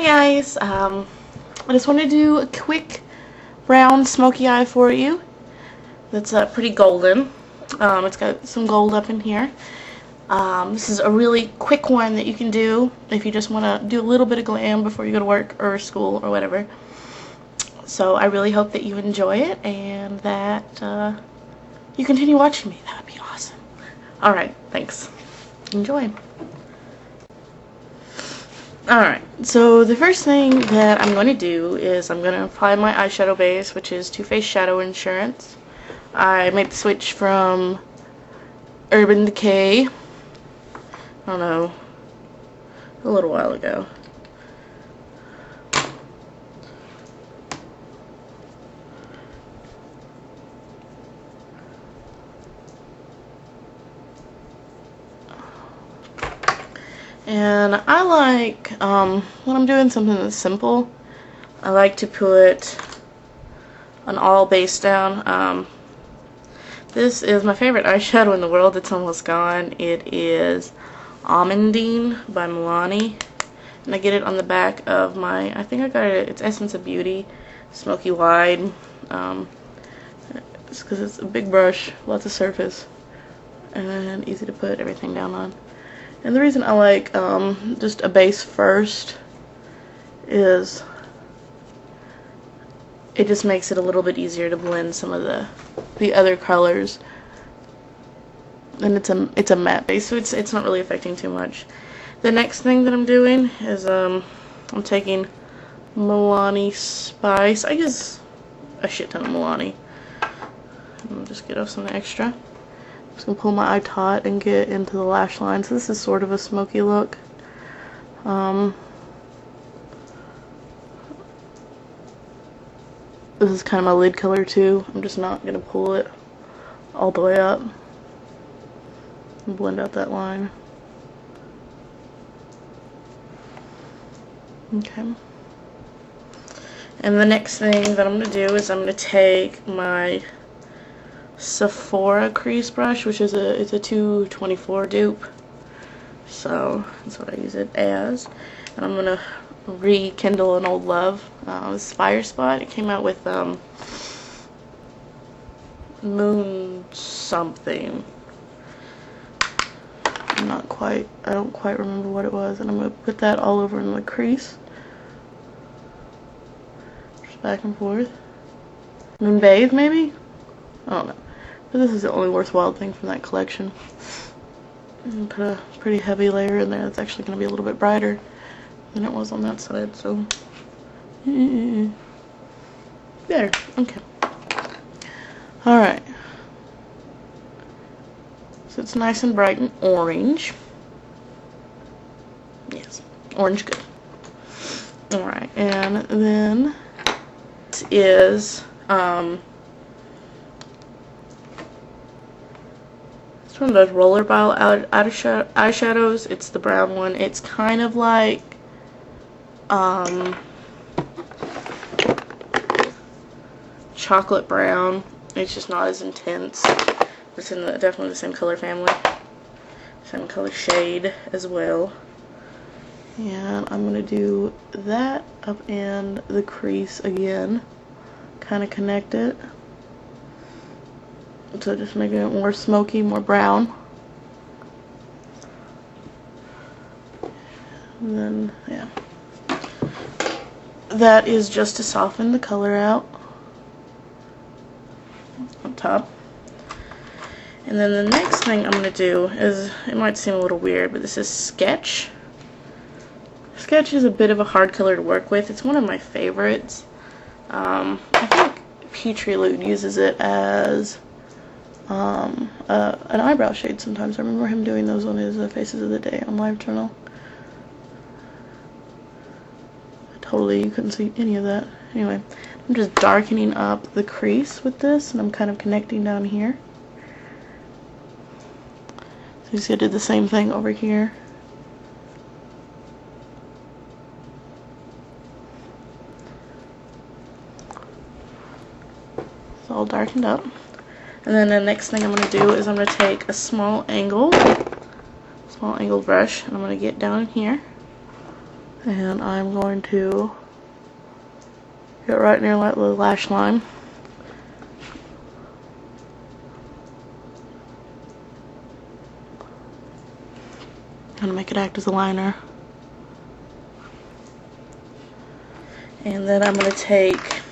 Hey guys, I just wanted to do a quick round smoky eye for you. That's pretty golden. It's got some gold up in here. This is a really quick one that you can do if you just want to do a little bit of glam before you go to work or school or whatever. So I really hope that you enjoy it and that you continue watching me. That would be awesome. Alright, thanks. Enjoy. Alright, so the first thing that I'm going to do is I'm going to apply my eyeshadow base, which is Too Faced Shadow Insurance. I made the switch from Urban Decay, I don't know, a little while ago. And I like, when I'm doing something that's simple, I like to put an all base down. This is my favorite eyeshadow in the world. It's almost gone. It is Almondine by Milani. And I get it on the back of my, I think I got it, it's Essence of Beauty, Smokey-Wide. It's because it's a big brush, lots of surface, and easy to put everything down on. And the reason I like just a base first is it just makes it a little bit easier to blend some of the other colors. And it's a matte base, so it's not really affecting too much. The next thing that I'm doing is I'm taking Milani Spice. I use a shit ton of Milani. I'll just get off some extra. I'm just going to pull my eye taut and get into the lash line. So this is sort of a smoky look. This is kind of my lid color too. I'm just not going to pull it all the way up. And blend out that line. Okay. And the next thing that I'm going to do is I'm going to take my Sephora crease brush, which is it's a 224 dupe, so that's what I use it as. And I'm gonna rekindle an old love. This Firespot. It came out with moon something. I don't quite remember what it was. And I'm gonna put that all over in my crease, just back and forth. Moon Bathe, maybe? I don't know. But this is the only worthwhile thing from that collection. And put a pretty heavy layer in there. It's actually going to be a little bit brighter than it was on that side. So, there. Okay. Alright. So it's nice and bright and orange. Yes. Orange good. Alright. And then this is one of those rollerball eyeshadows. It's the brown one. It's kind of like chocolate brown. It's just not as intense. It's in definitely the same color family, same color shade as well. And I'm gonna do that up in the crease again, kind of connect it. So just making it more smoky, more brown. And then, yeah. That is just to soften the color out on top. And then the next thing I'm going to do is, it might seem a little weird, but this is Sketch. Sketch is a bit of a hard color to work with. It's one of my favorites. I think Petrie Lude uses it as an eyebrow shade sometimes. I remember him doing those on his Faces of the Day on live channel. Totally, you couldn't see any of that. Anyway, I'm just darkening up the crease with this, and I'm kind of connecting down here. So you see I did the same thing over here. It's all darkened up. And then the next thing I'm going to do is I'm going to take a small angled brush, and I'm going to get down here And I'm going to get right near the lash line. I'm gonna make it act as a liner. And then I'm gonna take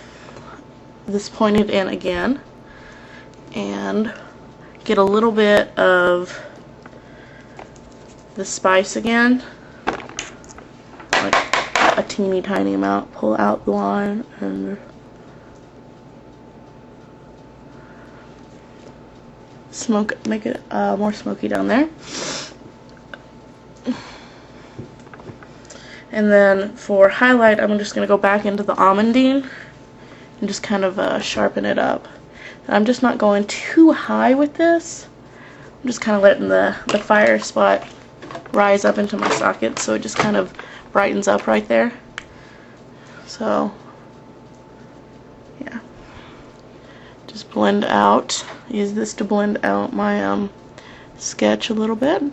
this pointed in again and get a little bit of the Spice again, like a teeny tiny amount. Pull out the line and make it more smoky down there. And then for highlight, I'm just going to go back into the Almondine and just kind of sharpen it up. And I'm just not going too high with this. I'm just kind of letting the Firespot rise up into my socket, so it just kind of brightens up right there. So, yeah. Just blend out. Use this to blend out my sketch a little bit.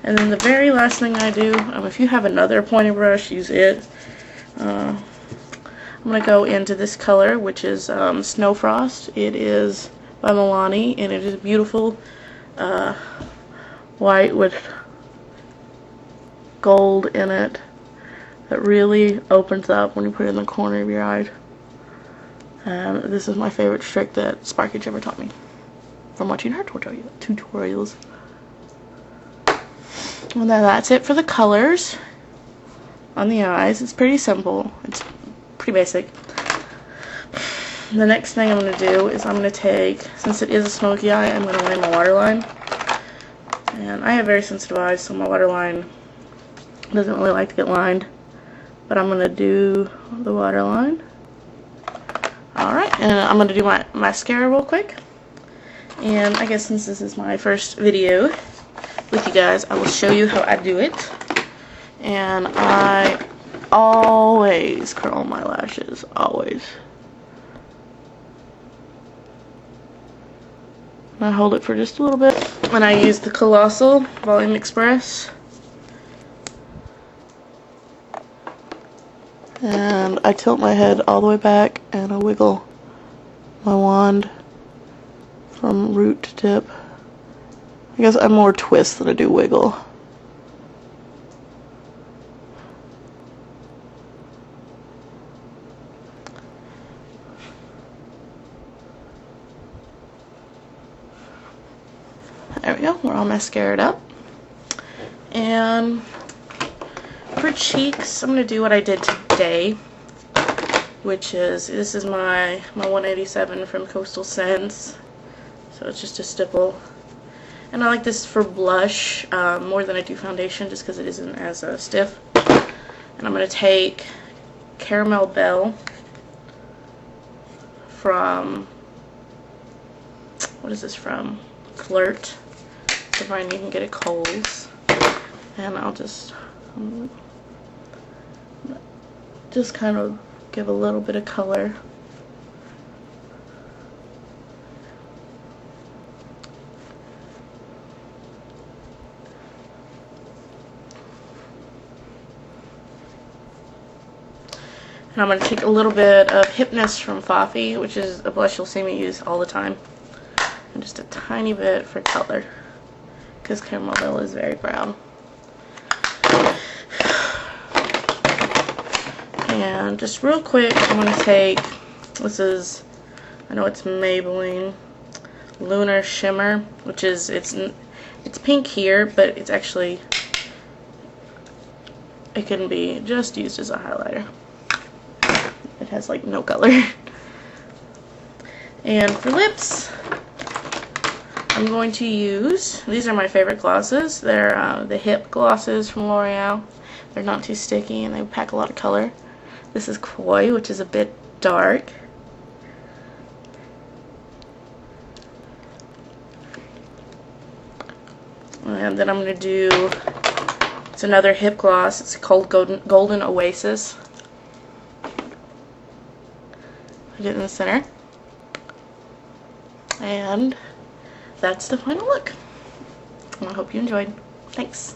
And then the very last thing I do, if you have another pointing brush, use it. I'm going to go into this color, which is Snow Frost. It is by Milani, and it is beautiful white with gold in it. That really opens up when you put it in the corner of your eye. And this is my favorite trick that Sparkage ever taught me from watching her tutorials. And then that's it for the colors on the eyes. It's pretty simple. It's pretty basic. The next thing I'm going to do is I'm going to take, since it is a smoky eye, I'm going to line my waterline. And I have very sensitive eyes, so my waterline doesn't really like to get lined. But I'm going to do the waterline. Alright, and I'm going to do my mascara real quick. And I guess since this is my first video with you guys, I will show you how I do it. And I always curl my lashes, always. And I hold it for just a little bit. And I use the Colassal Volume Express. And I tilt my head all the way back and I wiggle my wand from root to tip. I guess I more twist than I do wiggle. There we go, we're all mascaraed up. And for cheeks, I'm going to do what I did today, which is, this is my 187 from Coastal Scents. So it's just a stipple. And I like this for blush more than I do foundation, just because it isn't as stiff. And I'm going to take Caramel Belle from, what is this from? Flirt. So fine, you can get it Kohl's. And I'll just kind of give a little bit of color. And I'm going to take a little bit of Hipness from Fluffy, which is a blush you'll see me use all the time. And just a tiny bit for color, because Caramel Belle is very brown. And just real quick, I'm going to take, this is, I know it's Maybelline Lunar Shimmer, which is, it's pink here, but it's actually, it can be just used as a highlighter. It has like no color. And for lips, I'm going to use, these are my favorite glosses. They're the Hip glosses from L'Oreal. They're not too sticky and they pack a lot of color. This is Koi, which is a bit dark. And then I'm going to do, it's another Hip gloss. It's called Golden Oasis. Put it in the center. And that's the final look. I hope you enjoyed. Thanks.